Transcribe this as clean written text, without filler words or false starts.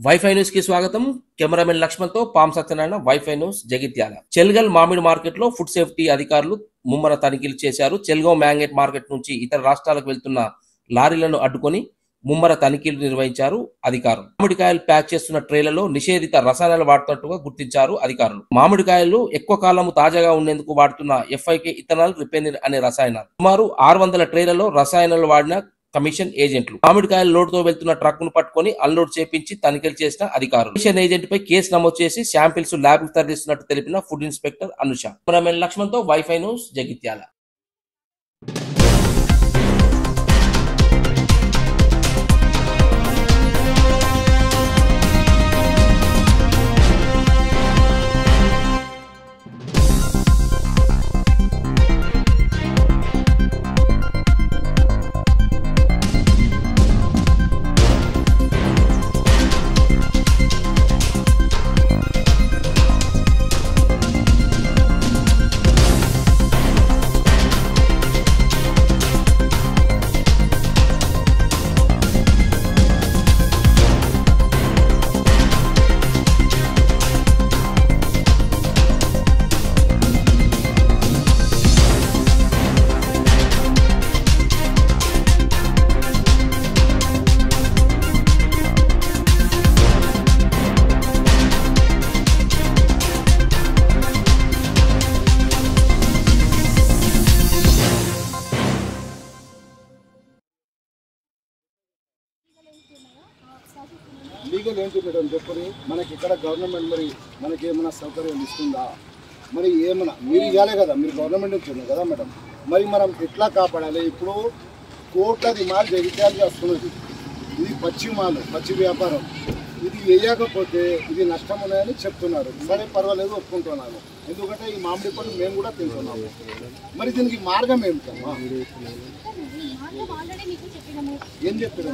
Wifi news కి స్వాగతం. Cameraman Lakshman తో పామ్ సత్యనారాయణ, వైఫై న్యూస్, జగిత్యాల. చెల్గల్ మామిడి మార్కెట్ లో ఫుడ్ సేఫ్టీ అధికారులు ముమ్మర తనిఖీలు చేశారు. చెల్గావ్ మ్యాంగేట్ మార్కెట్ నుంచి ఇతర రాష్ట్రాలకు వెళ్తున్న లారీలను అడ్డుకొని ముమ్మర తనిఖీలు నిర్వహించారు అధికారులు. మామిడికాయలు ప్యాక్ చేస్తున్న ట్రేలలో నిషేధిత రసాయనాలు వాడుతున్నట్టుగా గుర్తించారు అధికారులు. మామిడికాయలు ఎక్కువ కాలము తాజాగా ఉండేందుకు వాడుతున్న FIK ఇథనాల్ రిపెనిన్ అనే రసాయనాలు. సుమారు 600 ట్రేలలో రసాయనాలు వాడిన కమిషన్ ఏజెంట్లు మామిడికాయల లోడ్ తో వెళ్తున్న ట్రక్ ను పట్టుకొని అన్లోడ్ చేపించి తనిఖీలు చేసిన అధికారులు. కమిషన్ ఏజెంట్ పై కేసు నమోదు చేసి శాంపిల్స్ ల్యాబ్ కు తరలిస్తున్నట్టు తెలిపిన food inspector Anusha. Cameraman Lakshman తో వైఫై న్యూస్, జగిత్యాల. లీగల్ ఏంటి మేడం చెప్పని మనకి ఇక్కడ గవర్నమెంట్ మరి మనకి ఏమైనా సౌకర్యం ఇస్తుందా? మరి ఏమైనా మీరు ఇవ్వాలి కదా, మీరు గవర్నమెంట్ ఇచ్చింది కదా మేడం. మరి మనం ఎట్లా కాపాడాలి? ఇప్పుడు కోట్లది మాల్ జగిత్యాలకి వస్తున్నది. ఇది పచ్చి మాల్, పచ్చి వ్యాపారం. ఇది వేయకపోతే ఇది నష్టం ఉన్నాయని చెప్తున్నారు. సరే పర్వాలేదు, ఒప్పుకుంటున్నాను. ఎందుకంటే ఈ మామిడి పళ్ళు మేము కూడా తింటున్నాము. మరి దీనికి మార్గం ఏమిటమ్మా? ఏం చెప్పారు?